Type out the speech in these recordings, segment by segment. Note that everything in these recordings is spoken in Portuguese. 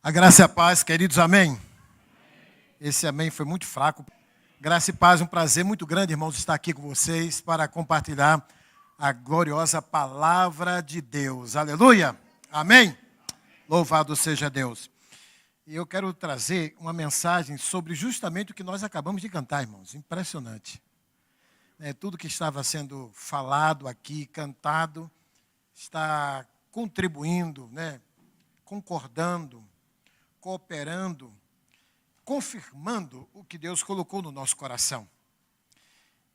A graça e a paz, queridos, amém? Esse amém foi muito fraco. Graça e paz, um prazer muito grande, irmãos, estar aqui com vocês para compartilhar a gloriosa palavra de Deus. Aleluia! Amém? Louvado seja Deus. E eu quero trazer uma mensagem sobre justamente o que nós acabamos de cantar, irmãos. Impressionante. Tudo que estava sendo falado aqui, cantado, está contribuindo, concordando, cooperando, confirmando o que Deus colocou no nosso coração.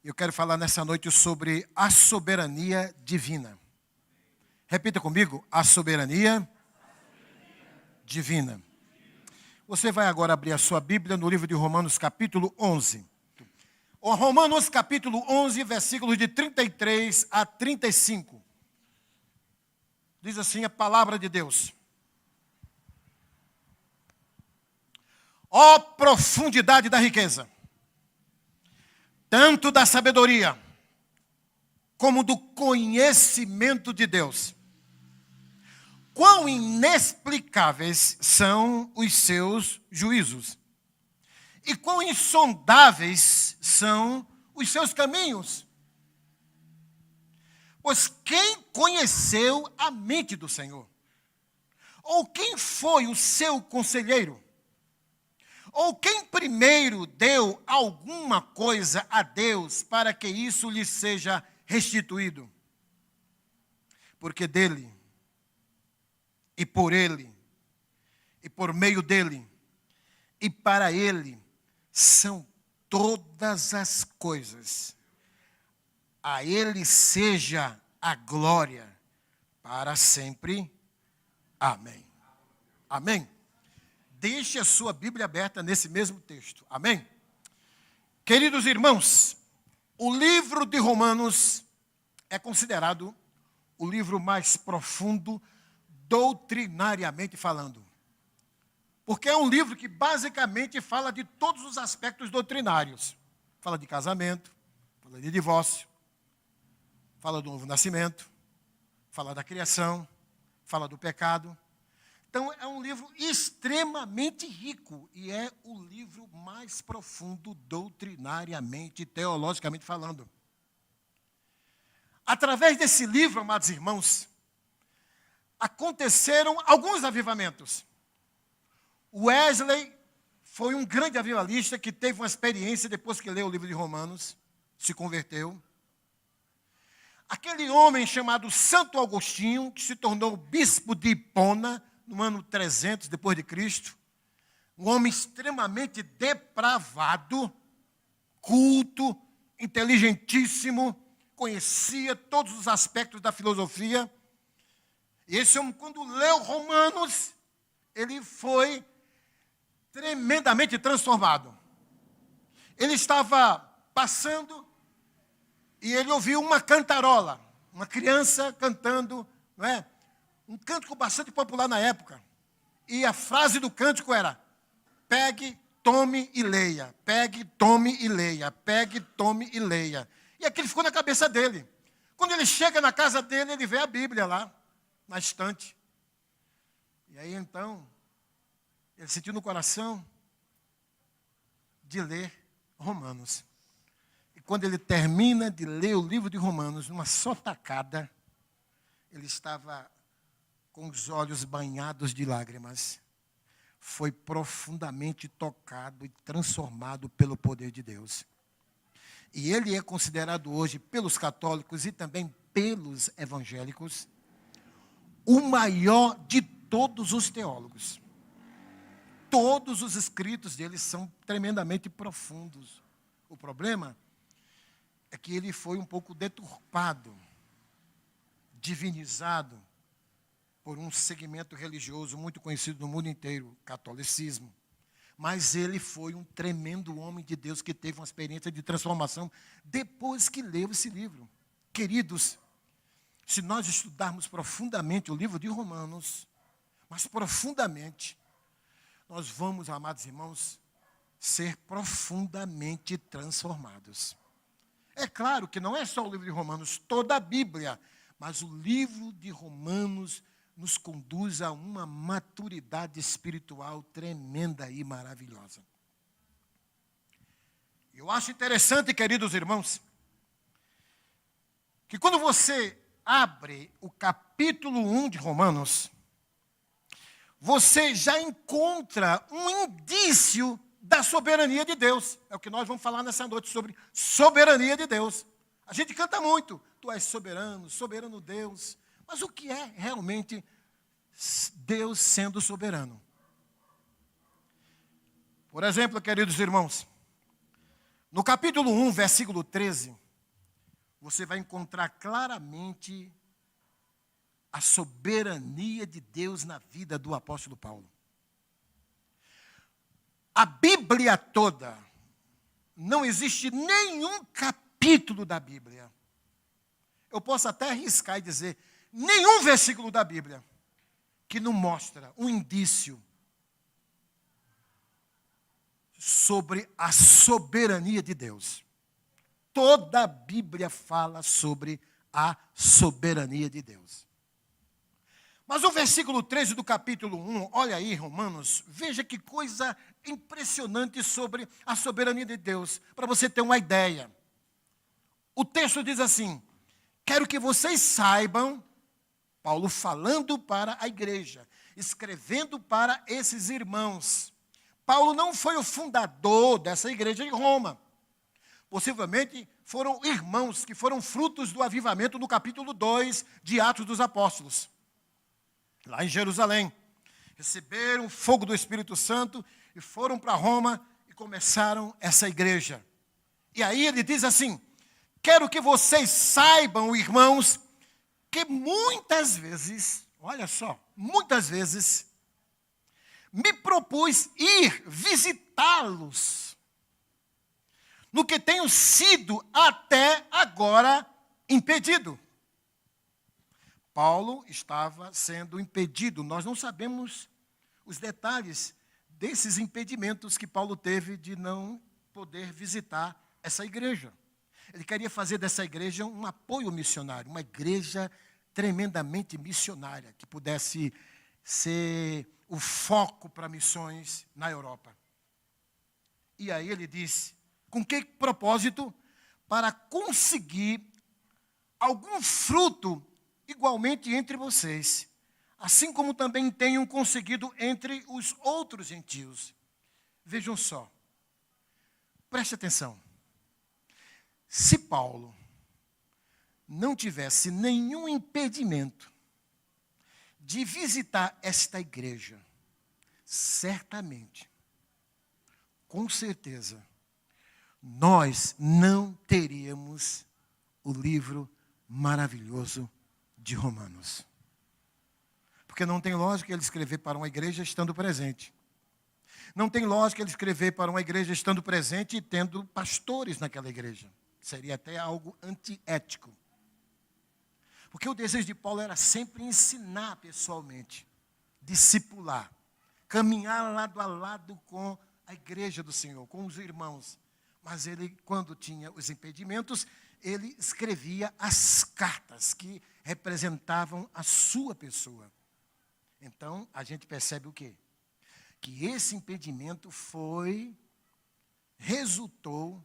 Eu quero falar nessa noite sobre a soberania divina. Repita comigo, a soberania divina. Você vai agora abrir a sua Bíblia no livro de Romanos, capítulo 11. Romanos, capítulo 11, versículos de 33 a 35. Diz assim a palavra de Deus. Ó profundidade da riqueza, tanto da sabedoria, como do conhecimento de Deus. Quão inexplicáveis são os seus juízos, e quão insondáveis são os seus caminhos. Pois quem conheceu a mente do Senhor? Ou quem foi o seu conselheiro? Ou quem primeiro deu alguma coisa a Deus para que isso lhe seja restituído? Porque dele, e por ele, e por meio dele, e para ele, são todas as coisas. A ele seja a glória para sempre. Amém. Amém. Deixe a sua Bíblia aberta nesse mesmo texto. Amém? Queridos irmãos, o livro de Romanos é considerado o livro mais profundo, doutrinariamente falando. Porque é um livro que basicamente fala de todos os aspectos doutrinários. Fala de casamento, fala de divórcio, fala do novo nascimento, fala da criação, fala do pecado. Então, é um livro extremamente rico e é o livro mais profundo doutrinariamente, teologicamente falando. Através desse livro, amados irmãos, aconteceram alguns avivamentos. Wesley foi um grande avivalista que teve uma experiência depois que leu o livro de Romanos, se converteu. Aquele homem chamado Santo Agostinho, que se tornou bispo de Hipona, no ano 300 depois de Cristo, um homem extremamente depravado, culto, inteligentíssimo, conhecia todos os aspectos da filosofia. E esse homem, quando leu Romanos, ele foi tremendamente transformado. Ele estava passando e ele ouviu uma cantarola, uma criança cantando, não é? Um cântico bastante popular na época. E a frase do cântico era: pegue, tome e leia. Pegue, tome e leia. Pegue, tome e leia. E aquilo ficou na cabeça dele. Quando ele chega na casa dele, ele vê a Bíblia lá, na estante. E aí, então, ele sentiu no coração de ler Romanos. E quando ele termina de ler o livro de Romanos, numa só tacada, ele estava com os olhos banhados de lágrimas, foi profundamente tocado e transformado pelo poder de Deus. E ele é considerado hoje, pelos católicos e também pelos evangélicos, o maior de todos os teólogos. Todos os escritos dele são tremendamente profundos. O problema é que ele foi um pouco deturpado, divinizado, por um segmento religioso muito conhecido no mundo inteiro, catolicismo. Mas ele foi um tremendo homem de Deus que teve uma experiência de transformação depois que leu esse livro. Queridos, se nós estudarmos profundamente o livro de Romanos, mas profundamente, nós vamos, amados irmãos, ser profundamente transformados. É claro que não é só o livro de Romanos, toda a Bíblia, mas o livro de Romanos nos conduz a uma maturidade espiritual tremenda e maravilhosa. Eu acho interessante, queridos irmãos, que quando você abre o capítulo 1 de Romanos, você já encontra um indício da soberania de Deus. É o que nós vamos falar nessa noite, sobre soberania de Deus. A gente canta muito, tu és soberano, soberano Deus. Mas o que é realmente Deus sendo soberano? Por exemplo, queridos irmãos, no capítulo 1, versículo 13, você vai encontrar claramente a soberania de Deus na vida do apóstolo Paulo. A Bíblia toda, não existe nenhum capítulo da Bíblia, eu posso até arriscar e dizer, nenhum versículo da Bíblia, que não mostra um indício sobre a soberania de Deus. Toda a Bíblia fala sobre a soberania de Deus. Mas o versículo 13 do capítulo 1, olha aí, Romanos, veja que coisa impressionante sobre a soberania de Deus, para você ter uma ideia. O texto diz assim: quero que vocês saibam, Paulo falando para a igreja, escrevendo para esses irmãos. Paulo não foi o fundador dessa igreja em Roma. Possivelmente foram irmãos que foram frutos do avivamento no capítulo 2 de Atos dos Apóstolos. Lá em Jerusalém. Receberam o fogo do Espírito Santo e foram para Roma e começaram essa igreja. E aí ele diz assim: quero que vocês saibam, irmãos, que muitas vezes, olha só, muitas vezes, me propus ir visitá-los, no que tenho sido até agora impedido. Paulo estava sendo impedido. Nós não sabemos os detalhes desses impedimentos que Paulo teve de não poder visitar essa igreja. Ele queria fazer dessa igreja um apoio missionário, uma igreja tremendamente missionária, que pudesse ser o foco para missões na Europa. E aí ele disse, com que propósito? Para conseguir algum fruto igualmente entre vocês, assim como também tenham conseguido entre os outros gentios. Vejam só, preste atenção. Se Paulo não tivesse nenhum impedimento de visitar esta igreja, certamente, com certeza, nós não teríamos o livro maravilhoso de Romanos. Porque não tem lógica ele escrever para uma igreja estando presente. Não tem lógica ele escrever para uma igreja estando presente e tendo pastores naquela igreja. Seria até algo antiético. Porque o desejo de Paulo era sempre ensinar pessoalmente, discipular, caminhar lado a lado com a igreja do Senhor, com os irmãos. Mas ele, quando tinha os impedimentos, ele escrevia as cartas que representavam a sua pessoa. Então, a gente percebe o quê? Que esse impedimento resultou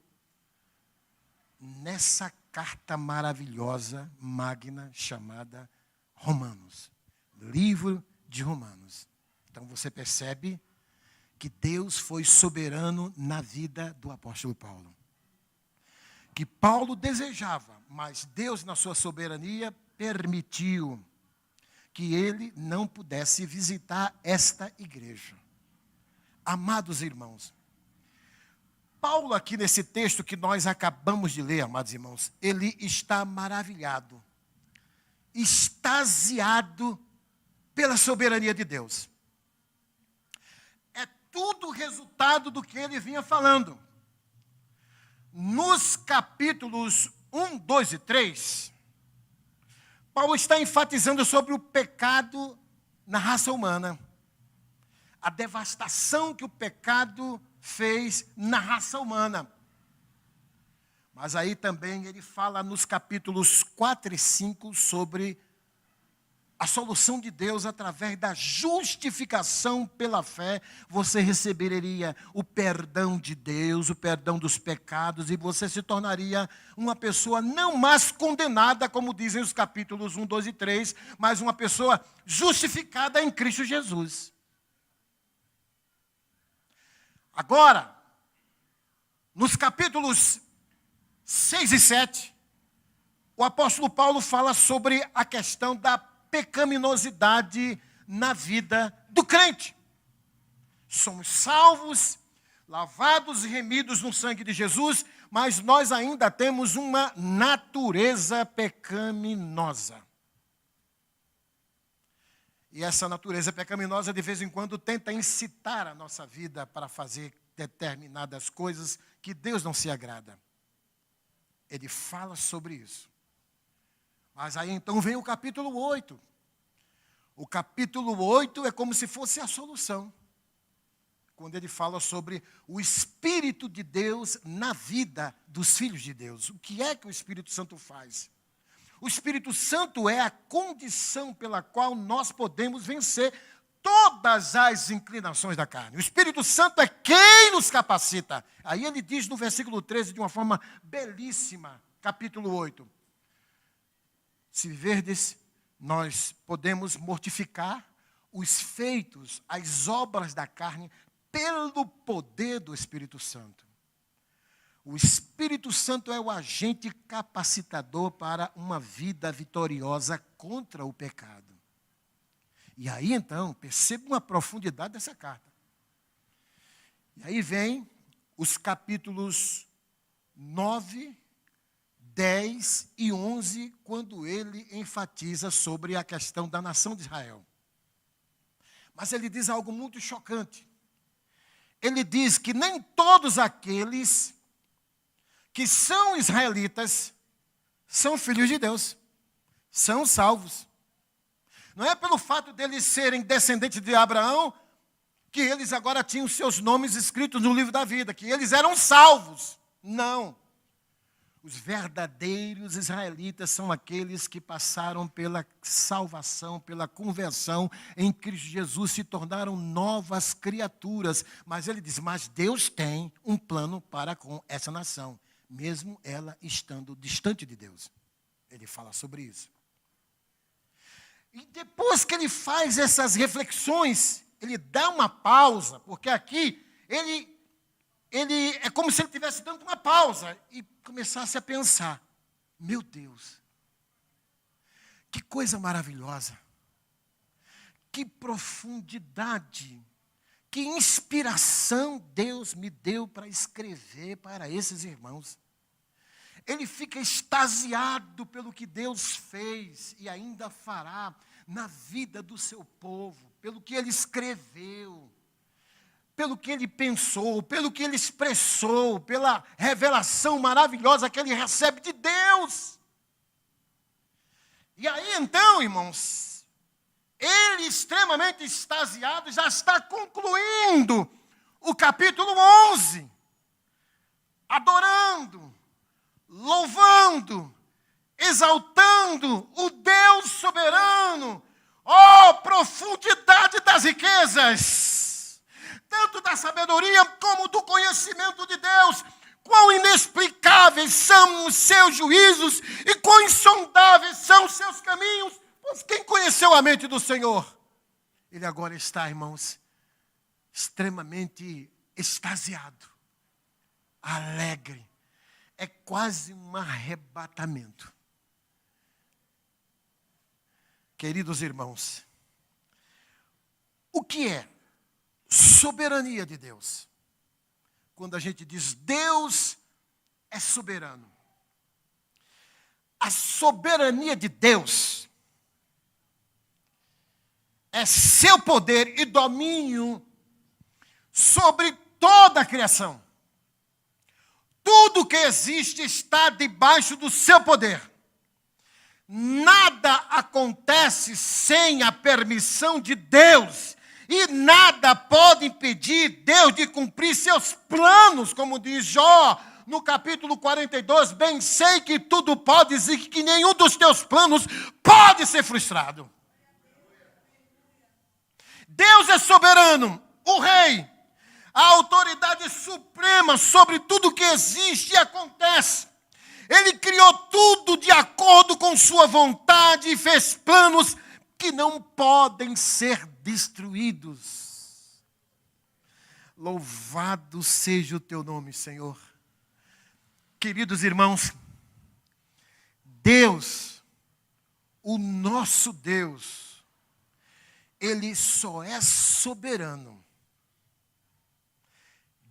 nessa carta maravilhosa, magna, chamada Romanos. Livro de Romanos. Então, você percebe que Deus foi soberano na vida do apóstolo Paulo. Que Paulo desejava, mas Deus, na sua soberania, permitiu que ele não pudesse visitar esta igreja. Amados irmãos, Paulo aqui nesse texto que nós acabamos de ler, amados irmãos, ele está maravilhado, extasiado pela soberania de Deus. É tudo resultado do que ele vinha falando. Nos capítulos 1, 2 e 3, Paulo está enfatizando sobre o pecado na raça humana. A devastação que o pecado fez na raça humana. Mas aí também ele fala nos capítulos 4 e 5 sobre a solução de Deus através da justificação pela fé, você receberia o perdão de Deus, o perdão dos pecados, e você se tornaria uma pessoa não mais condenada, como dizem os capítulos 1, 2 e 3, mas uma pessoa justificada em Cristo Jesus. Agora, nos capítulos 6 e 7, o apóstolo Paulo fala sobre a questão da pecaminosidade na vida do crente. Somos salvos, lavados e remidos no sangue de Jesus, mas nós ainda temos uma natureza pecaminosa. E essa natureza pecaminosa, de vez em quando, tenta incitar a nossa vida para fazer determinadas coisas que Deus não se agrada. Ele fala sobre isso. Mas aí então vem o capítulo 8. O capítulo 8 é como se fosse a solução. Quando ele fala sobre o Espírito de Deus na vida dos filhos de Deus. O que é que o Espírito Santo faz? O Espírito Santo é a condição pela qual nós podemos vencer todas as inclinações da carne. O Espírito Santo é quem nos capacita. Aí ele diz no versículo 13, de uma forma belíssima, capítulo 8. Se viverdes, nós podemos mortificar os feitos, as obras da carne, pelo poder do Espírito Santo. O Espírito Santo é o agente capacitador para uma vida vitoriosa contra o pecado. E aí, então, perceba uma profundidade dessa carta. E aí vem os capítulos 9, 10 e 11, quando ele enfatiza sobre a questão da nação de Israel. Mas ele diz algo muito chocante. Ele diz que nem todos aqueles que são israelitas são filhos de Deus, são salvos. Não é pelo fato deles serem descendentes de Abraão que eles agora tinham seus nomes escritos no livro da vida, que eles eram salvos. Não. Os verdadeiros israelitas são aqueles que passaram pela salvação, pela conversão em Cristo Jesus, se tornaram novas criaturas. Mas ele diz, mas Deus tem um plano para com essa nação, mesmo ela estando distante de Deus. Ele fala sobre isso. E depois que ele faz essas reflexões, ele dá uma pausa, porque aqui ele é como se ele estivesse dando uma pausa e começasse a pensar, meu Deus, que coisa maravilhosa, que profundidade, que inspiração Deus me deu para escrever para esses irmãos. Ele fica extasiado pelo que Deus fez e ainda fará na vida do seu povo, pelo que ele escreveu, pelo que ele pensou, pelo que ele expressou, pela revelação maravilhosa que ele recebe de Deus. E aí então, irmãos, ele extremamente extasiado já está concluindo o capítulo 11, adorando, louvando, exaltando o Deus soberano. Oh, profundidade das riquezas, tanto da sabedoria como do conhecimento de Deus. Quão inexplicáveis são os seus juízos e quão insondáveis são os seus caminhos. Pois quem conheceu a mente do Senhor? Ele agora está, irmãos, extremamente extasiado, alegre. É quase um arrebatamento. Queridos irmãos, o que é soberania de Deus? Quando a gente diz Deus é soberano. A soberania de Deus é seu poder e domínio sobre toda a criação. Tudo que existe está debaixo do seu poder. Nada acontece sem a permissão de Deus. E nada pode impedir Deus de cumprir seus planos, como diz Jó no capítulo 42. Bem sei que tudo podes e que nenhum dos teus planos pode ser frustrado. Deus é soberano, o rei, a autoridade suprema sobre tudo que existe e acontece. Ele criou tudo de acordo com sua vontade e fez planos que não podem ser destruídos. Louvado seja o teu nome, Senhor. Queridos irmãos, Deus, o nosso Deus, Ele só é soberano.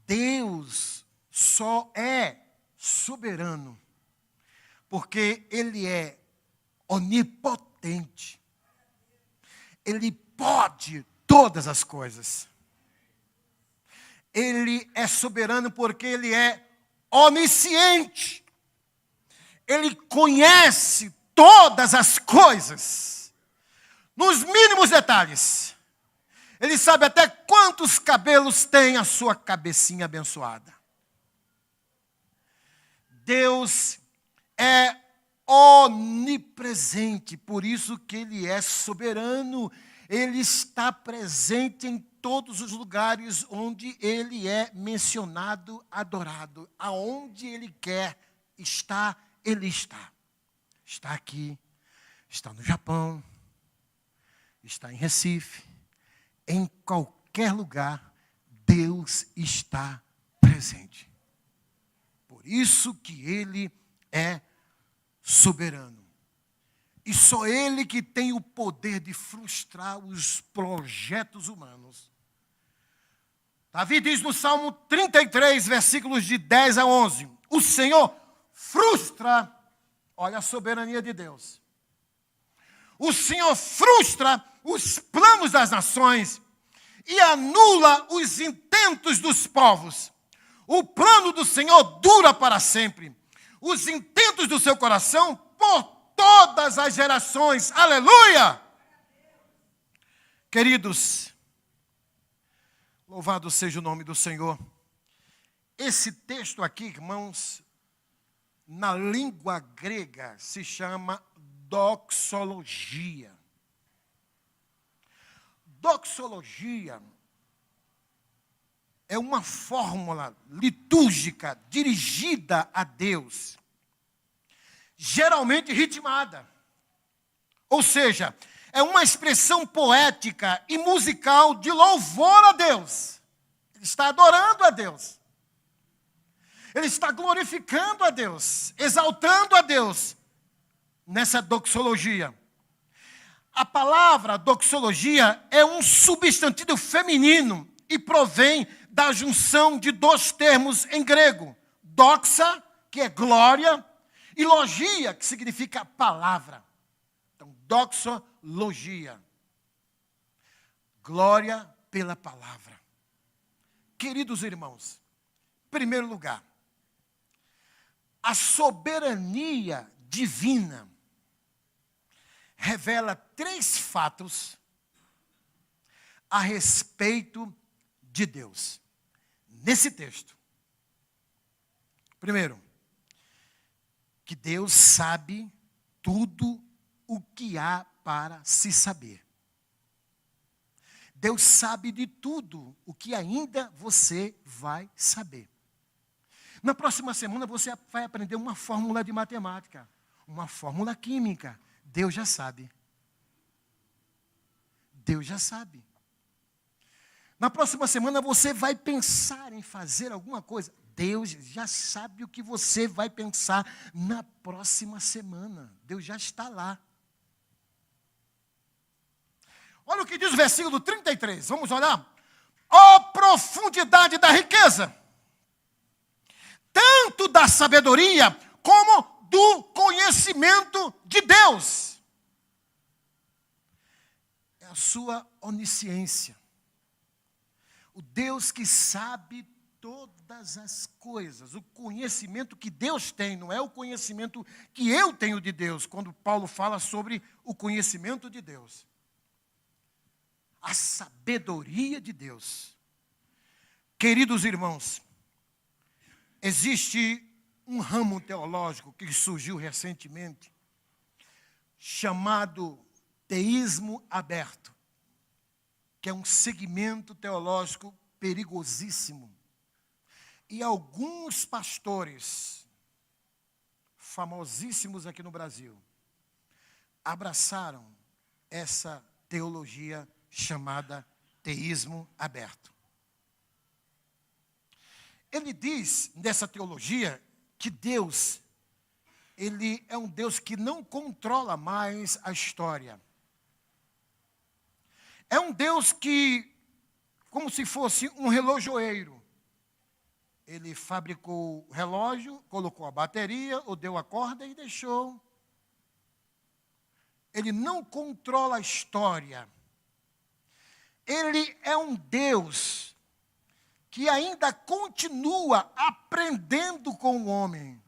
Deus só é soberano porque Ele é onipotente. Ele pode todas as coisas. Ele é soberano porque Ele é onisciente. Ele conhece todas as coisas, nos mínimos detalhes. Ele sabe até quantos cabelos tem a sua cabecinha abençoada. Deus é onipresente, por isso que Ele é soberano. Ele está presente em todos os lugares onde Ele é mencionado, adorado. Aonde Ele quer estar, Ele está. Está aqui, está no Japão, está em Recife, em qualquer lugar, Deus está presente. Por isso que Ele é soberano. E só Ele que tem o poder de frustrar os projetos humanos. Davi diz no Salmo 33, versículos de 10 a 11, o Senhor frustra, olha a soberania de Deus. O Senhor frustra os planos das nações e anula os intentos dos povos. O plano do Senhor dura para sempre. Os intentos do seu coração por todas as gerações. Aleluia! Queridos, louvado seja o nome do Senhor. Esse texto aqui, irmãos, na língua grega se chama doxologia. Doxologia é uma fórmula litúrgica dirigida a Deus, geralmente ritmada. Ou seja, é uma expressão poética e musical de louvor a Deus. Ele está adorando a Deus. Ele está glorificando a Deus, exaltando a Deus nessa doxologia. A palavra doxologia é um substantivo feminino e provém da junção de dois termos em grego. Doxa, que é glória, e logia, que significa palavra. Então, doxologia. Glória pela palavra. Queridos irmãos, em primeiro lugar, a soberania divina revela três fatos a respeito de Deus, nesse texto. Primeiro, que Deus sabe tudo o que há para se saber. Deus sabe de tudo o que ainda você vai saber. Na próxima semana você vai aprender uma fórmula de matemática, uma fórmula química. Deus já sabe. Deus já sabe. Na próxima semana você vai pensar em fazer alguma coisa. Deus já sabe o que você vai pensar na próxima semana. Deus já está lá. Olha o que diz o versículo 33. Vamos olhar. Ó profundidade da riqueza, tanto da sabedoria como do conhecimento de Deus. É a sua onisciência. O Deus que sabe todas as coisas. O conhecimento que Deus tem, não é o conhecimento que eu tenho de Deus, quando Paulo fala sobre o conhecimento de Deus. A sabedoria de Deus. Queridos irmãos, existe um ramo teológico que surgiu recentemente, chamado teísmo aberto. que é um segmento teológico perigosíssimo. E alguns pastores famosíssimos aqui no Brasil abraçaram essa teologia chamada teísmo aberto. Ele diz nessa teologia que Deus, ele é um Deus que não controla mais a história. É um Deus que, como se fosse um relojoeiro, ele fabricou o relógio, colocou a bateria, ou deu a corda e deixou. Ele não controla a história. Ele é um Deus que ainda continua aprendendo com o homem.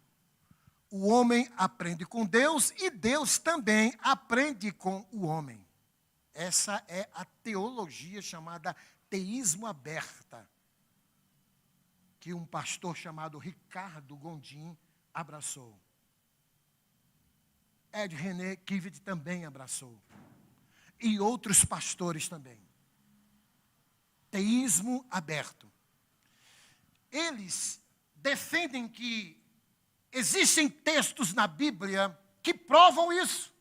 O homem aprende com Deus e Deus também aprende com o homem. Essa é a teologia chamada teísmo aberta, que um pastor chamado Ricardo Gondim abraçou. Ed René Kivet também abraçou. E outros pastores também. Teísmo aberto. Eles defendem que existem textos na Bíblia que provam isso,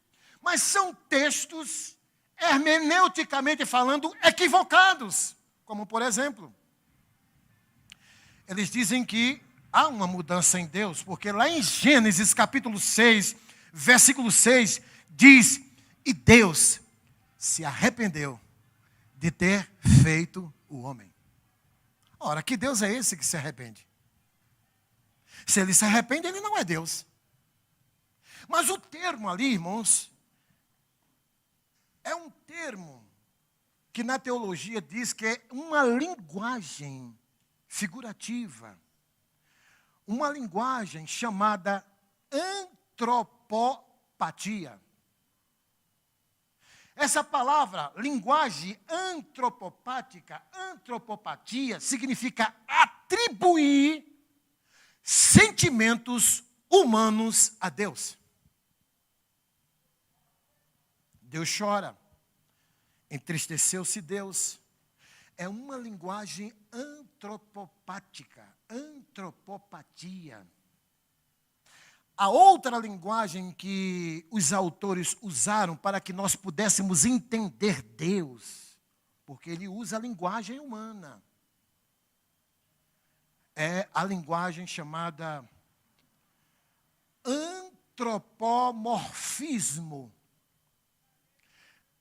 mas são textos, hermeneuticamente falando, equivocados. Como, por exemplo, eles dizem que há uma mudança em Deus, porque lá em Gênesis capítulo 6, versículo 6, diz: e Deus se arrependeu de ter feito o homem. Ora, que Deus é esse que se arrepende? Se ele se arrepende, ele não é Deus. Mas o termo ali, irmãos, é um termo que na teologia diz que é uma linguagem figurativa. Uma linguagem chamada antropopatia. Essa palavra, linguagem antropopática, antropopatia, significa atribuir sentimentos humanos a Deus. Deus chora, entristeceu-se Deus. É uma linguagem antropopática, antropopatia. A outra linguagem que os autores usaram para que nós pudéssemos entender Deus, porque ele usa a linguagem humana, é a linguagem chamada antropomorfismo.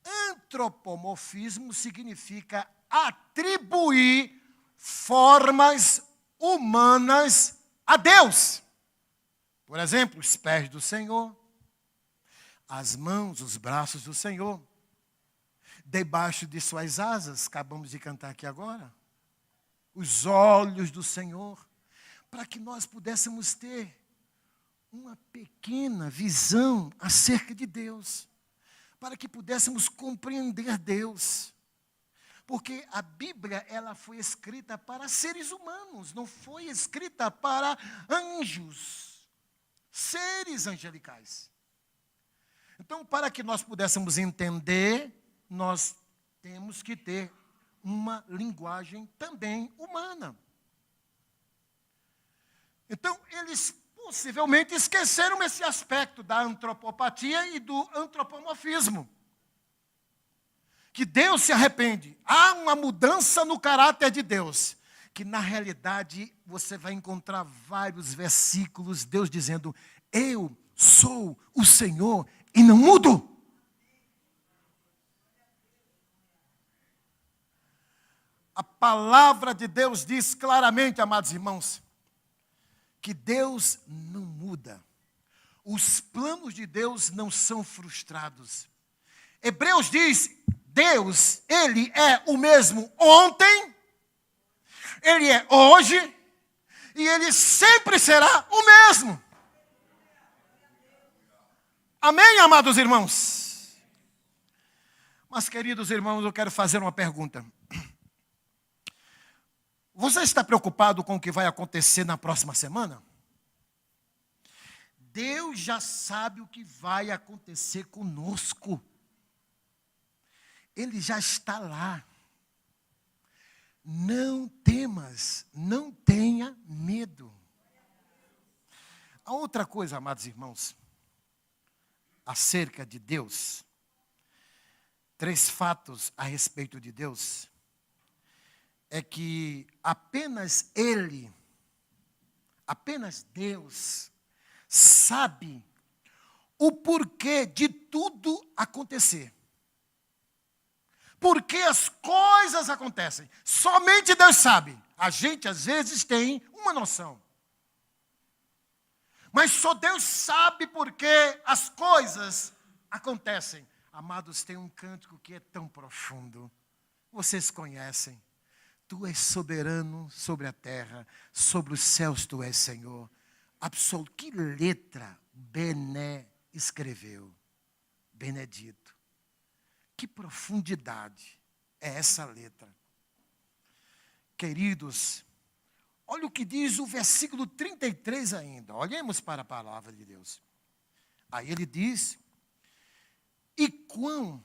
Antropomorfismo significa atribuir formas humanas a Deus. Por exemplo, os pés do Senhor, as mãos, os braços do Senhor, debaixo de suas asas, acabamos de cantar aqui agora, os olhos do Senhor, para que nós pudéssemos ter uma pequena visão acerca de Deus, para que pudéssemos compreender Deus. Porque a Bíblia, ela foi escrita para seres humanos, não foi escrita para anjos, seres angelicais. Então, para que nós pudéssemos entender, nós temos que ter uma linguagem também humana. Então, eles possivelmente esqueceram esse aspecto da antropopatia e do antropomorfismo. Que Deus se arrepende. Há uma mudança no caráter de Deus. Que na realidade você vai encontrar vários versículos, Deus dizendo: eu sou o Senhor e não mudo. A palavra de Deus diz claramente, amados irmãos, que Deus não muda. Os planos de Deus não são frustrados. Hebreus diz: Deus, Ele é o mesmo ontem, Ele é hoje, e Ele sempre será o mesmo. Amém, amados irmãos? Mas, queridos irmãos, eu quero fazer uma pergunta. Você está preocupado com o que vai acontecer na próxima semana? Deus já sabe o que vai acontecer conosco. Ele já está lá. Não temas, não tenha medo. A outra coisa, amados irmãos, acerca de Deus, 3 fatos a respeito de Deus, é que apenas Ele, apenas Deus, sabe o porquê de tudo acontecer. Por que as coisas acontecem? Somente Deus sabe. A gente, às vezes, tem uma noção. Mas só Deus sabe por que as coisas acontecem. Amados, tem um cântico que é tão profundo. Vocês conhecem. Tu és soberano sobre a terra, sobre os céus tu és Senhor. Absoluto. Que letra Bené escreveu? Benedito. Que profundidade é essa letra. Queridos, olha o que diz o versículo 33 ainda. Olhemos para a palavra de Deus. Aí ele diz: e quão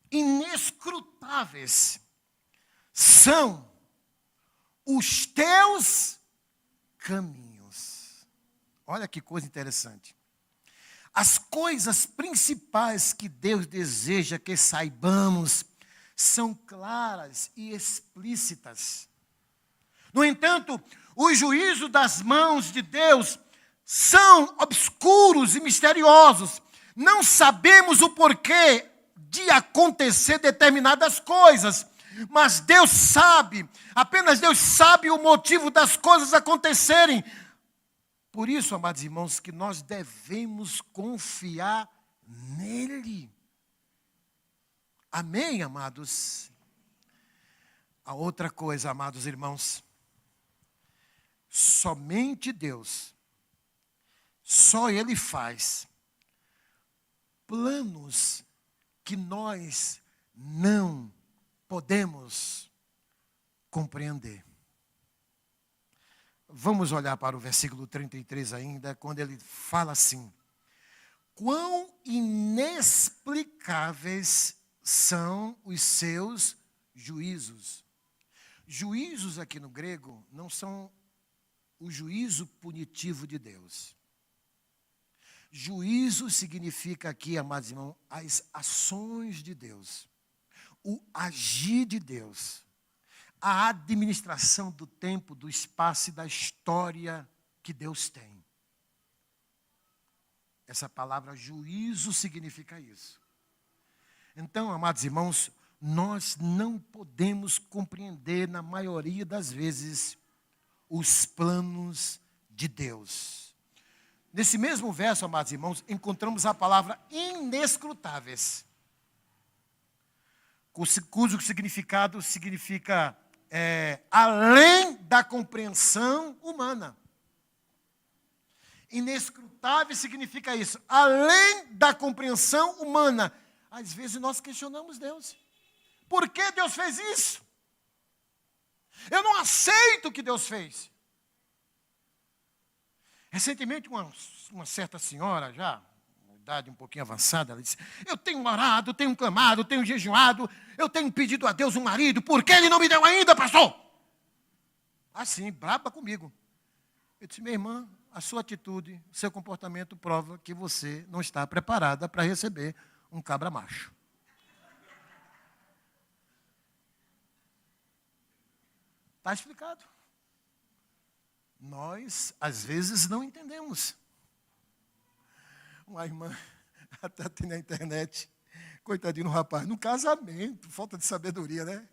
inescrutáveis são os teus caminhos. Olha que coisa interessante. As coisas principais que Deus deseja que saibamos são claras e explícitas. No entanto, os juízos das mãos de Deus são obscuros e misteriosos. Não sabemos o porquê de acontecer determinadas coisas, mas Deus sabe, apenas Deus sabe o motivo das coisas acontecerem. Por isso, amados irmãos, que nós devemos confiar nele. Amém, amados? A outra coisa, amados irmãos, somente Deus, só Ele faz planos que nós não podemos compreender. Vamos olhar para o versículo 33 ainda, quando ele fala assim: quão inexplicáveis são os seus juízos. Juízos aqui no grego não são o juízo punitivo de Deus. Juízo significa aqui, amados irmãos, as ações de Deus, o agir de Deus, a administração do tempo, do espaço e da história que Deus tem. Essa palavra juízo significa isso. Então, amados irmãos, nós não podemos compreender, na maioria das vezes, os planos de Deus. Nesse mesmo verso, amados irmãos, encontramos a palavra inescrutáveis, cujo significado significa além da compreensão humana. Inescrutável significa isso, além da compreensão humana. Às vezes nós questionamos Deus. Por que Deus fez isso? Eu não aceito o que Deus fez. Recentemente, uma certa senhora, já, uma idade um pouquinho avançada, ela disse: eu tenho orado, tenho clamado, tenho jejuado, eu tenho pedido a Deus um marido, por que Ele não me deu ainda, pastor? Assim, braba comigo. Eu disse: minha irmã, a sua atitude, o seu comportamento prova que você não está preparada para receber um cabra macho. Está explicado. Nós, às vezes, não entendemos. Uma irmã, até tem na internet, coitadinho do rapaz, no casamento, falta de sabedoria, né?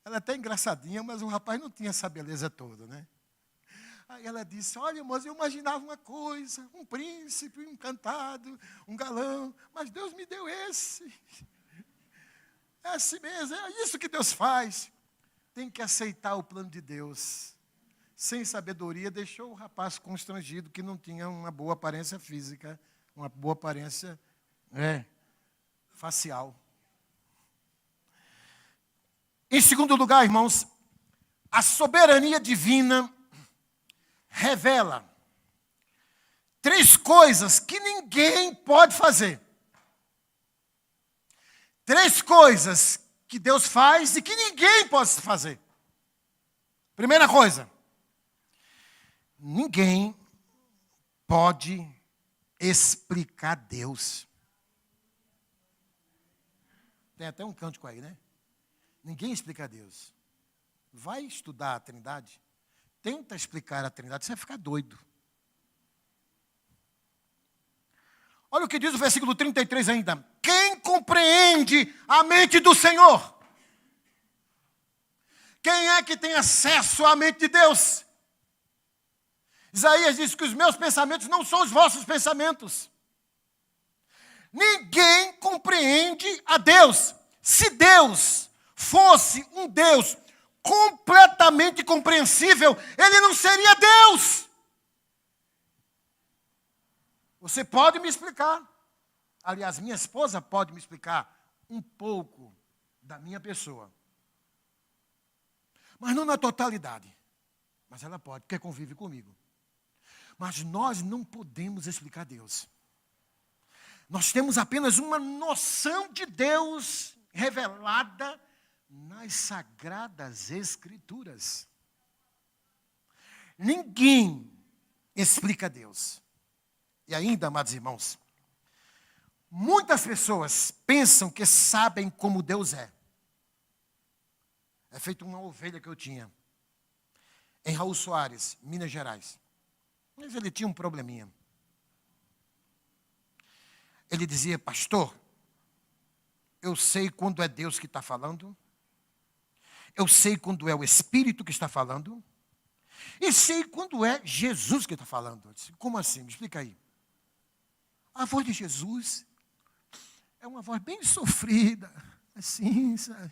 Ela é até engraçadinha, mas o rapaz não tinha essa beleza toda, né? Aí ela disse: olha, irmãos, eu imaginava uma coisa, um príncipe encantado, um galão, mas Deus me deu esse. É assim mesmo, é isso que Deus faz. Tem que aceitar o plano de Deus. Sem sabedoria, deixou o rapaz constrangido, que não tinha uma boa aparência física, uma boa aparência facial. Em segundo lugar, irmãos, a soberania divina revela 3 coisas que ninguém pode fazer. 3 coisas que Deus faz e que ninguém pode fazer. Primeira coisa, ninguém pode explicar Deus. Tem até um cântico aí, né? Ninguém explica Deus. Vai estudar a Trindade, tenta explicar a Trindade, você vai ficar doido. Olha o que diz o versículo 33 ainda. Quem compreende a mente do Senhor? Quem é que tem acesso à mente de Deus? Isaías diz que os meus pensamentos não são os vossos pensamentos. Ninguém compreende a Deus. Se Deus fosse um Deus completamente compreensível, ele não seria Deus. Você pode me explicar. Aliás, minha esposa pode me explicar um pouco da minha pessoa. Mas não na totalidade. Mas ela pode, porque convive comigo. Mas nós não podemos explicar Deus. Nós temos apenas uma noção de Deus revelada nas Sagradas Escrituras. Ninguém explica Deus. E ainda, amados irmãos, muitas pessoas pensam que sabem como Deus é. É feito uma ovelha que eu tinha em Raul Soares, Minas Gerais. Mas ele tinha um probleminha. Ele dizia, pastor, eu sei quando é Deus que está falando, eu sei quando é o Espírito que está falando, e sei quando é Jesus que está falando. Eu disse, como assim? Me explica aí. A voz de Jesus é uma voz bem sofrida, assim, sabe?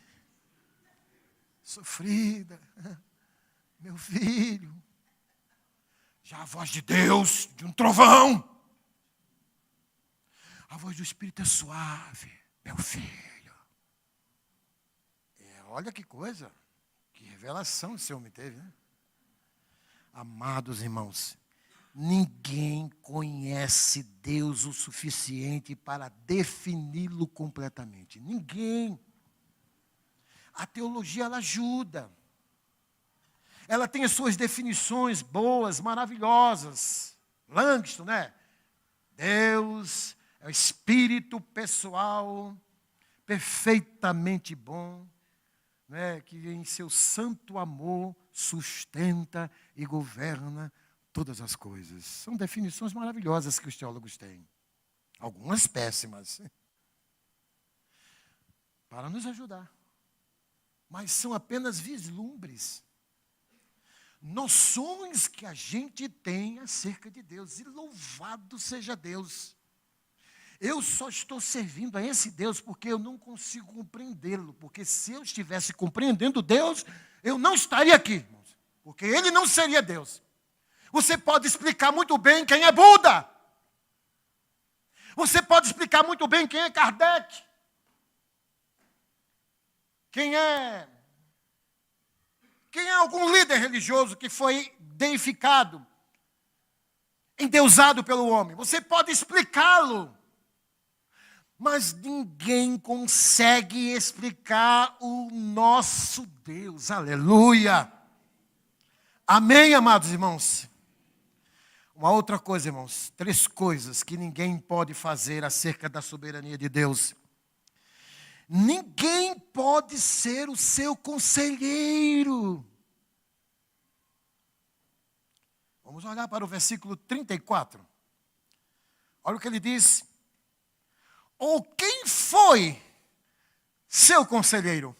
Sofrida, meu filho. Já a voz de Deus, de um trovão. A voz do Espírito é suave, meu filho. Olha que coisa, que revelação esse homem teve, né? Amados irmãos, ninguém conhece Deus o suficiente para defini-lo completamente. Ninguém. A teologia, ela ajuda. Ela tem as suas definições boas, maravilhosas. Langston, né? Deus é o Espírito pessoal, perfeitamente bom, né? Que em seu santo amor sustenta e governa todas as coisas. São definições maravilhosas que os teólogos têm. Algumas péssimas. Para nos ajudar. Mas são apenas vislumbres. Noções que a gente tem acerca de Deus. E louvado seja Deus. Eu só estou servindo a esse Deus porque eu não consigo compreendê-lo. Porque se eu estivesse compreendendo Deus, eu não estaria aqui, irmãos. Porque ele não seria Deus. Você pode explicar muito bem quem é Buda. Você pode explicar muito bem quem é Kardec. Quem é algum líder religioso que foi deificado, endeusado pelo homem. Você pode explicá-lo. Mas ninguém consegue explicar o nosso Deus. Aleluia. Amém, amados irmãos? Uma outra coisa, irmãos. 3 coisas que ninguém pode fazer acerca da soberania de Deus. Ninguém pode ser o seu conselheiro. Vamos olhar para o versículo 34. Olha o que ele diz. Ou quem foi seu conselheiro?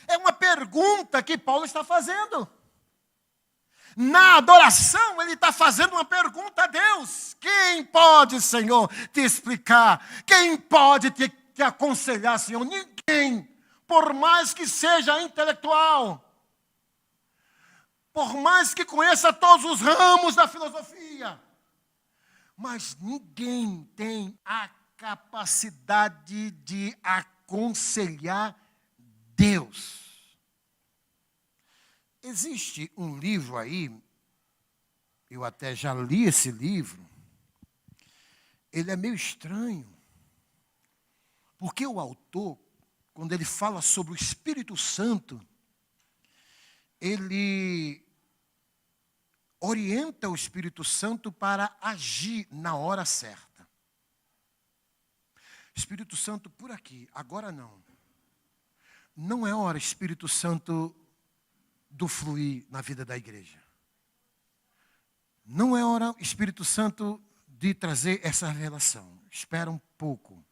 É uma pergunta que Paulo está fazendo. Na adoração, ele está fazendo uma pergunta a Deus. Quem pode, Senhor, te explicar? Quem pode te aconselhar, Senhor? Ninguém. Por mais que seja intelectual. Por mais que conheça todos os ramos da filosofia. Mas ninguém tem a capacidade de aconselhar Deus. Existe um livro aí, eu até já li esse livro, ele é meio estranho, porque o autor quando ele fala sobre o Espírito Santo, ele orienta o Espírito Santo para agir na hora certa. Espírito Santo por aqui, agora não. Não é hora, Espírito Santo, do fluir na vida da igreja. Não é hora, Espírito Santo, de trazer essa revelação. Espera um pouco.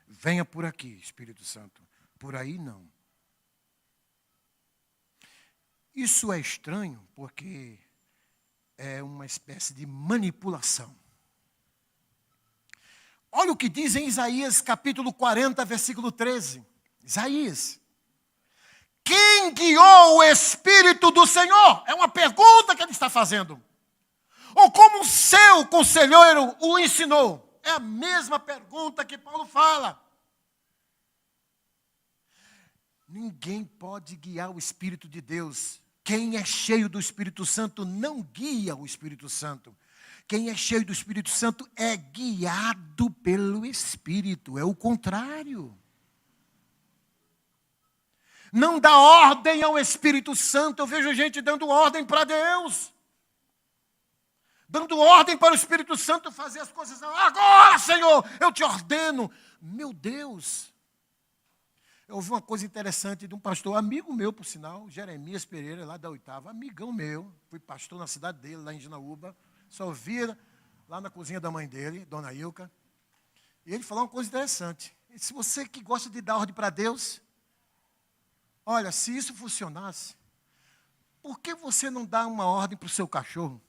Venha por aqui, Espírito Santo. Por aí não. Isso é estranho porque é uma espécie de manipulação. Olha o que diz em Isaías capítulo 40, versículo 13. Isaías. Quem guiou o Espírito do Senhor? É uma pergunta que ele está fazendo. Ou como o seu conselheiro o ensinou? É a mesma pergunta que Paulo fala. Ninguém pode guiar o Espírito de Deus. Quem é cheio do Espírito Santo não guia o Espírito Santo. Quem é cheio do Espírito Santo é guiado pelo Espírito. É o contrário. Não dá ordem ao Espírito Santo. Eu vejo gente dando ordem para Deus. Dando ordem para o Espírito Santo fazer as coisas. Agora, Senhor, eu te ordeno. Meu Deus. Eu ouvi uma coisa interessante de um pastor, amigo meu, por sinal, Jeremias Pereira, lá da 8ª, amigão meu. Fui pastor na cidade dele, lá em Ginaúba. Só via lá na cozinha da mãe dele, Dona Ilka. E ele falou uma coisa interessante. Se você que gosta de dar ordem para Deus, olha, se isso funcionasse, por que você não dá uma ordem para o seu cachorro?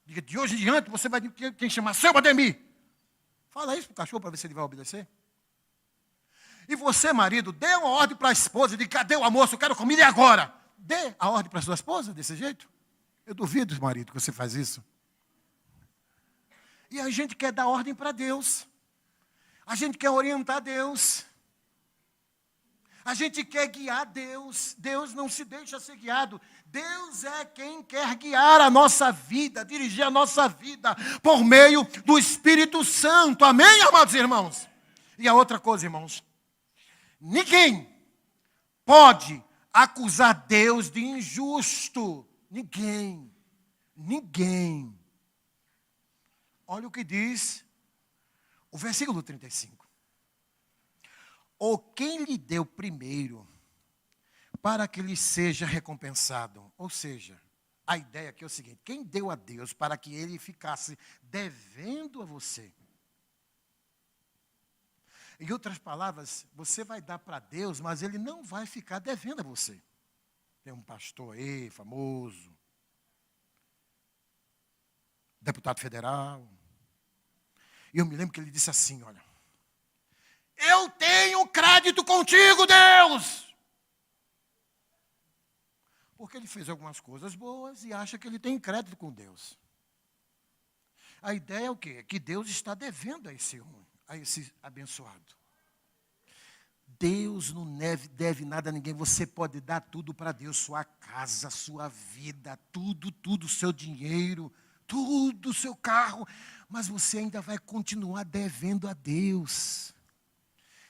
Diga, de hoje em diante você vai ter que chamar seu Ademir. Fala isso para o cachorro para ver se ele vai obedecer. E você, marido, dê uma ordem para a esposa, diga, cadê o almoço? Eu quero comida e agora. Dê a ordem para a sua esposa desse jeito. Eu duvido, marido, que você faz isso. E a gente quer dar ordem para Deus. A gente quer orientar Deus. A gente quer guiar Deus. Deus não se deixa ser guiado. Deus é quem quer guiar a nossa vida, dirigir a nossa vida por meio do Espírito Santo. Amém, amados irmãos? E a outra coisa, irmãos. Ninguém pode acusar Deus de injusto. Ninguém. Ninguém. Olha o que diz o versículo 35. Ou quem lhe deu primeiro, para que lhe seja recompensado. Ou seja, a ideia aqui é o seguinte: quem deu a Deus para que ele ficasse devendo a você? Em outras palavras, você vai dar para Deus, mas ele não vai ficar devendo a você. Tem um pastor aí, famoso, deputado federal. E eu me lembro que ele disse assim, olha, eu tenho crédito contigo, Deus. Porque ele fez algumas coisas boas e acha que ele tem crédito com Deus. A ideia é o quê? Que Deus está devendo a esse homem, a esse abençoado. Deus não deve nada a ninguém. Você pode dar tudo para Deus, sua casa, sua vida, tudo, seu dinheiro, tudo, seu carro, mas você ainda vai continuar devendo a Deus.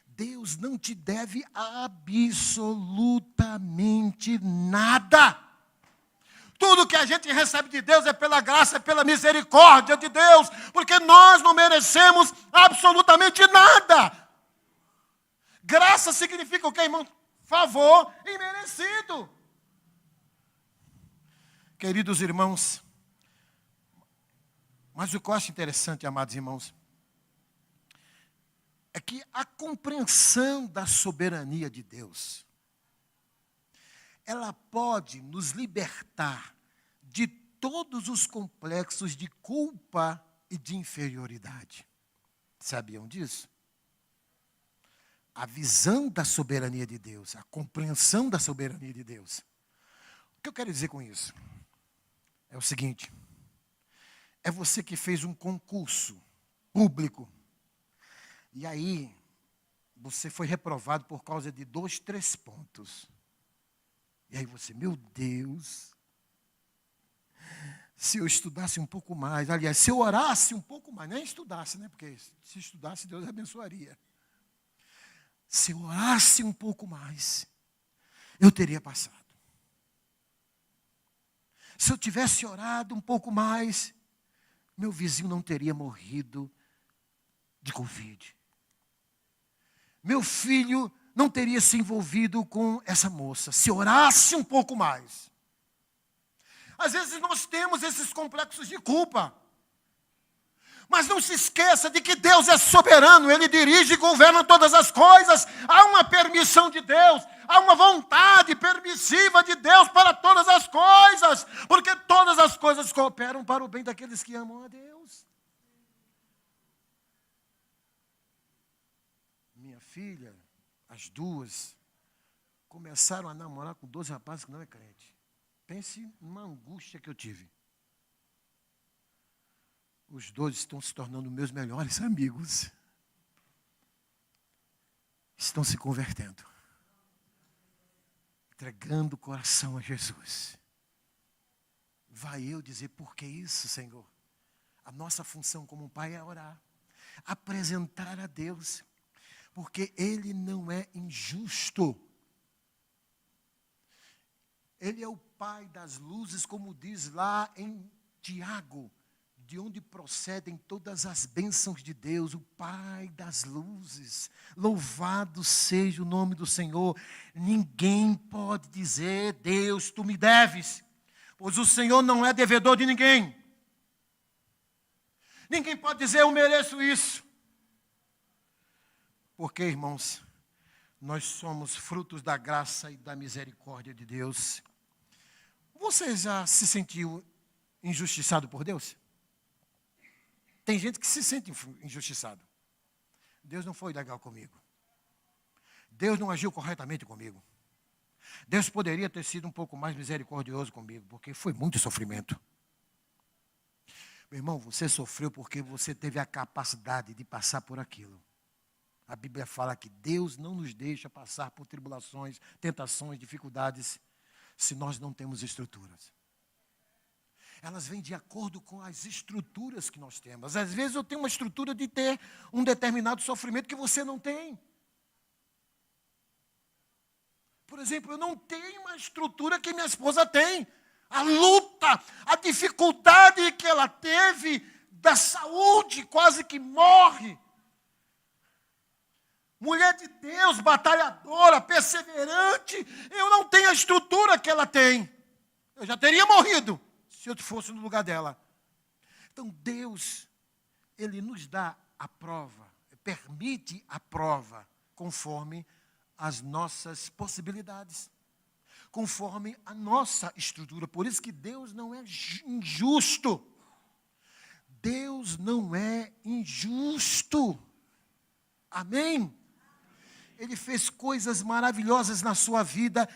Deus não te deve absolutamente nada. Tudo que a gente recebe de Deus é pela graça, é pela misericórdia de Deus, porque nós não merecemos absolutamente nada. Graça significa o quê, irmão? Favor imerecido. Queridos irmãos, mas o que eu acho interessante, amados irmãos, é que a compreensão da soberania de Deus, ela pode nos libertar de todos os complexos de culpa e de inferioridade. Sabiam disso? A visão da soberania de Deus, a compreensão da soberania de Deus. O que eu quero dizer com isso? É o seguinte, é você que fez um concurso público, e aí você foi reprovado por causa de 2, 3 pontos. E aí você, meu Deus, se eu estudasse um pouco mais, aliás, se eu orasse um pouco mais, nem estudasse, né? Porque se estudasse, Deus abençoaria. Se eu orasse um pouco mais, eu teria passado. Se eu tivesse orado um pouco mais, meu vizinho não teria morrido de Covid. Meu filho não teria se envolvido com essa moça, se orasse um pouco mais. Às vezes nós temos esses complexos de culpa. Mas não se esqueça de que Deus é soberano, Ele dirige e governa todas as coisas. Há uma permissão de Deus, há uma vontade permissiva de Deus para todas as coisas, porque todas as coisas cooperam para o bem daqueles que amam a Deus. Minha filha, as duas, começaram a namorar com 12 rapazes que não é crente. Pense numa angústia que eu tive. Os dois estão se tornando meus melhores amigos. Estão se convertendo. Entregando o coração a Jesus. Vai eu dizer, por que isso, Senhor? A nossa função como pai é orar. Apresentar a Deus. Porque Ele não é injusto. Ele é o Pai das luzes, como diz lá em Tiago, de onde procedem todas as bênçãos de Deus, o Pai das luzes. Louvado seja o nome do Senhor. Ninguém pode dizer, Deus, tu me deves, pois o Senhor não é devedor de ninguém. Ninguém pode dizer, eu mereço isso. Porque, irmãos, nós somos frutos da graça e da misericórdia de Deus. Você já se sentiu injustiçado por Deus? Tem gente que se sente injustiçado. Deus não foi legal comigo. Deus não agiu corretamente comigo. Deus poderia ter sido um pouco mais misericordioso comigo, porque foi muito sofrimento. Meu irmão, você sofreu porque você teve a capacidade de passar por aquilo. A Bíblia fala que Deus não nos deixa passar por tribulações, tentações, dificuldades, se nós não temos estruturas. Elas vêm de acordo com as estruturas que nós temos. Às vezes eu tenho uma estrutura de ter um determinado sofrimento que você não tem. Por exemplo, eu não tenho uma estrutura que minha esposa tem. A luta, a dificuldade que ela teve da saúde, quase que morre. Mulher de Deus, batalhadora, perseverante, eu não tenho a estrutura que ela tem. Eu já teria morrido se eu fosse no lugar dela. Então Deus, Ele nos dá a prova, permite a prova, conforme as nossas possibilidades, conforme a nossa estrutura. Por isso que Deus não é injusto. Deus não é injusto. Amém? Ele fez coisas maravilhosas na sua vida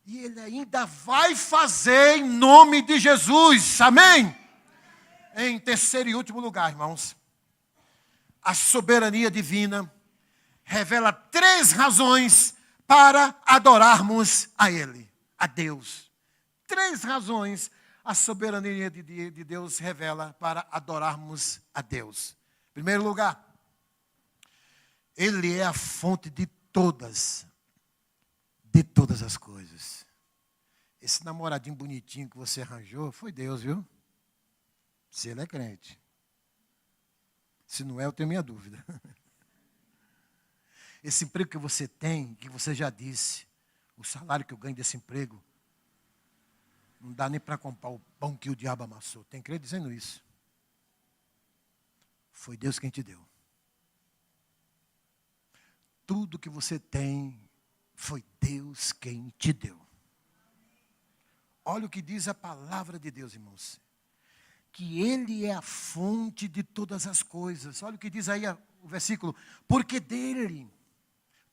e Ele ainda vai fazer em nome de Jesus. Amém? Em terceiro e último lugar, irmãos, a soberania divina revela 3 razões para adorarmos a Ele, a Deus. 3 razões a soberania de Deus revela para adorarmos a Deus. Em primeiro lugar, Ele é a fonte de todas as coisas. Esse namoradinho bonitinho que você arranjou, foi Deus, viu? Se ele é crente. Se não é, eu tenho minha dúvida. Esse emprego que você tem, que você já disse, o salário que eu ganho desse emprego, não dá nem para comprar o pão que o diabo amassou. Tem crente dizendo isso. Foi Deus quem te deu. Tudo que você tem, foi Deus quem te deu. Olha o que diz a palavra de Deus, irmãos. Que Ele é a fonte de todas as coisas. Olha o que diz aí o versículo. Porque dele,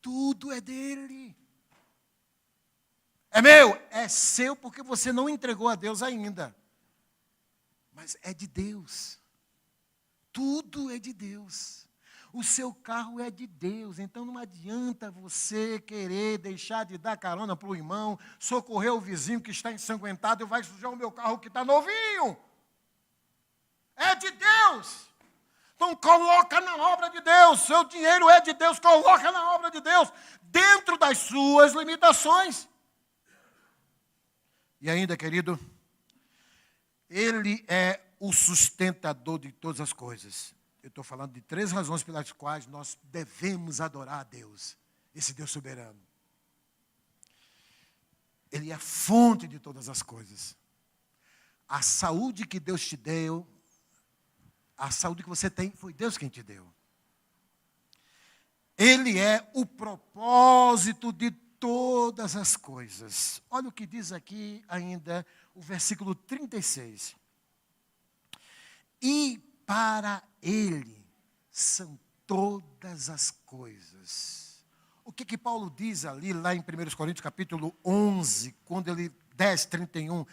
tudo é dele. É meu, é seu porque você não entregou a Deus ainda. Mas é de Deus. Tudo é de Deus. O seu carro é de Deus, então não adianta você querer deixar de dar carona para o irmão, socorrer o vizinho que está ensanguentado e vai sujar o meu carro que está novinho. É de Deus. Então coloca na obra de Deus. Seu dinheiro é de Deus, coloca na obra de Deus, dentro das suas limitações. E ainda, querido, Ele é o sustentador de todas as coisas. Eu estou falando de 3 razões pelas quais nós devemos adorar a Deus, esse Deus soberano. Ele é a fonte de todas as coisas. A saúde que Deus te deu, a saúde que você tem, foi Deus quem te deu. Ele é o propósito de todas as coisas. Olha o que diz aqui ainda o versículo 36. E para Ele são todas as coisas. O que Paulo diz ali, lá em 1 Coríntios, capítulo 11, 10, 31,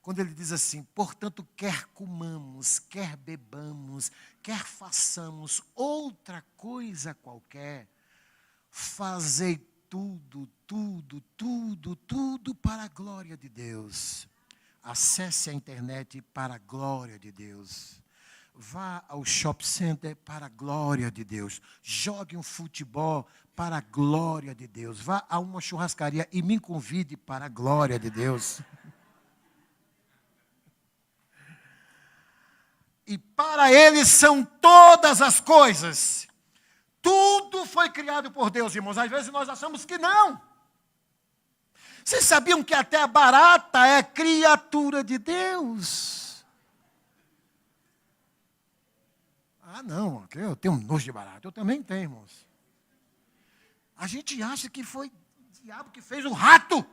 quando ele diz assim: portanto, quer comamos, quer bebamos, quer façamos outra coisa qualquer, fazei tudo para a glória de Deus. Acesse a internet para a glória de Deus. Vá ao shopping center para a glória de Deus. Jogue um futebol para a glória de Deus. Vá a uma churrascaria e me convide para a glória de Deus. E para Ele são todas as coisas. Tudo foi criado por Deus, irmãos. Às vezes nós achamos que não. Vocês sabiam que até a barata é criatura de Deus? Ah, não, eu tenho nojo de barata. Eu também tenho, irmãos. A gente acha que foi o diabo que fez o rato.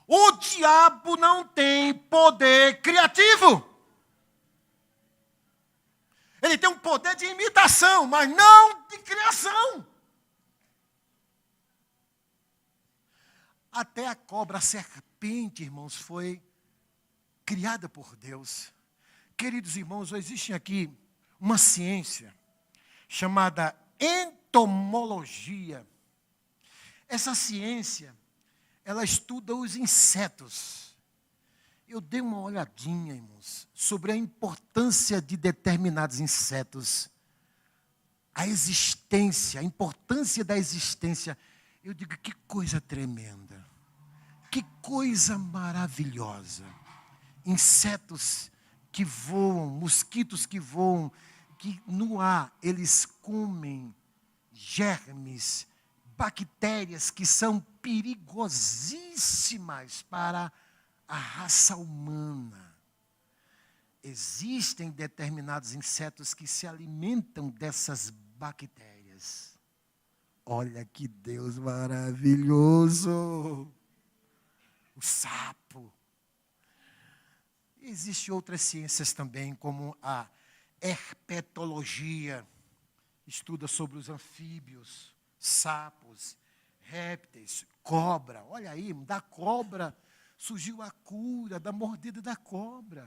O diabo não tem poder criativo. Ele tem um poder de imitação, mas não de criação. Até a cobra, a serpente, irmãos, foi criada por Deus. Queridos irmãos, existe aqui uma ciência chamada entomologia. Essa ciência, ela estuda os insetos. Eu dei uma olhadinha, irmãos, sobre a importância de determinados insetos. A existência, a importância da existência. Eu digo, que coisa tremenda. Que coisa maravilhosa. Insetos que voam, mosquitos que voam, que no ar eles comem germes, bactérias que são perigosíssimas para a raça humana. Existem determinados insetos que se alimentam dessas bactérias. Olha que Deus maravilhoso! O sapo. Existem outras ciências também, como a herpetologia, estuda sobre os anfíbios, sapos, répteis, cobra. Olha aí, da cobra surgiu a cura da mordida da cobra.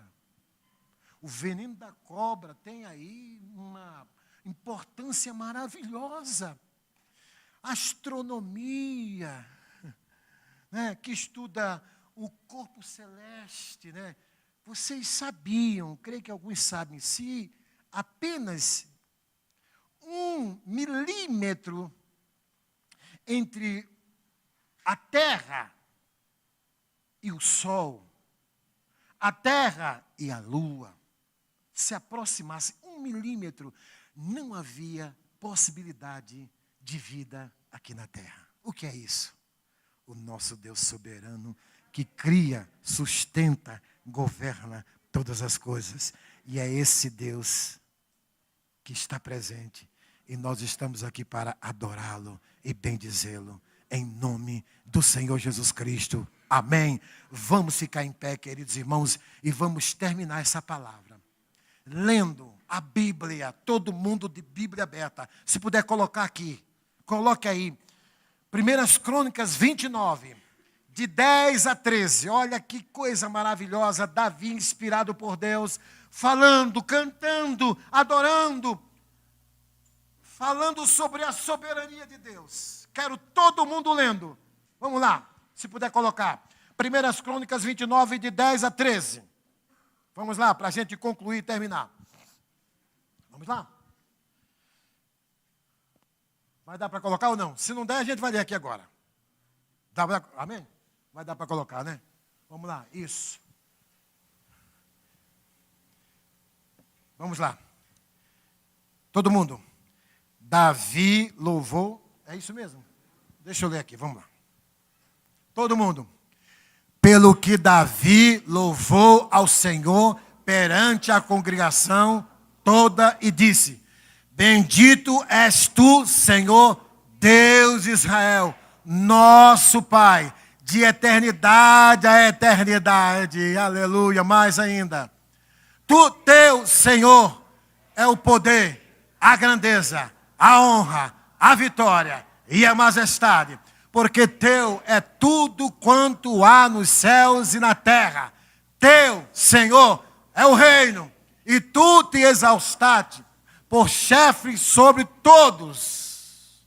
O veneno da cobra tem aí uma importância maravilhosa. Astronomia, né, que estuda o corpo celeste, né? Vocês sabiam, creio que alguns sabem, se apenas 1 milímetro entre a Terra e o Sol, a Terra e a Lua, se aproximasse 1 milímetro, não havia possibilidade de vida aqui na Terra. O que é isso? O nosso Deus soberano que cria, sustenta, governa todas as coisas. E é esse Deus que está presente. E nós estamos aqui para adorá-lo e bendizê-lo. Em nome do Senhor Jesus Cristo. Amém. Vamos ficar em pé, queridos irmãos, e vamos terminar essa palavra lendo a Bíblia, todo mundo de Bíblia aberta. Se puder colocar aqui, coloque aí. 1 Crônicas 29, de 10 a 13. Olha que coisa maravilhosa. Davi, inspirado por Deus, falando, cantando, adorando, falando sobre a soberania de Deus. Quero todo mundo lendo. Vamos lá, se puder colocar. 1 Crônicas 29, de 10 a 13. Vamos lá, para a gente concluir e terminar. Vamos lá? Vai dar para colocar ou não? Se não der, a gente vai ler aqui agora. Amém? Vai dar para colocar, né? Vamos lá, isso. Vamos lá. Todo mundo. Davi louvou. É isso mesmo? Deixa eu ler aqui, vamos lá. Todo mundo. Pelo que Davi louvou ao Senhor perante a congregação toda e disse: Bendito és tu, Senhor, Deus de Israel, nosso Pai, de eternidade a eternidade. Aleluia, mais ainda. Teu, Senhor, é o poder, a grandeza, a honra, a vitória e a majestade. Porque teu é tudo quanto há nos céus e na terra. Teu, Senhor, é o reino. E tu te exaltaste por chefe sobre todos.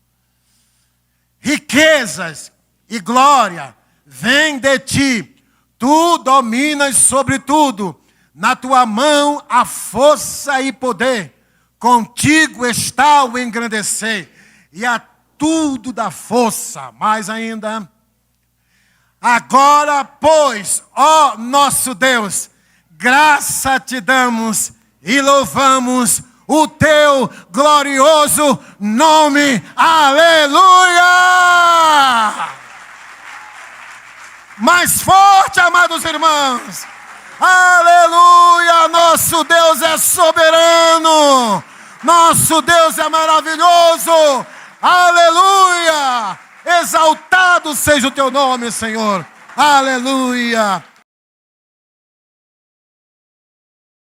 Riquezas e glória vêm de ti. Tu dominas sobre tudo. Na tua mão há força e poder. Contigo está o engrandecer. E a tudo dá força. Mais ainda. Agora, pois, ó nosso Deus, graça te damos e louvamos o teu glorioso nome. Aleluia! Mais forte, amados irmãos. Aleluia! Nosso Deus é soberano. Nosso Deus é maravilhoso. Aleluia! Exaltado seja o teu nome, Senhor. Aleluia!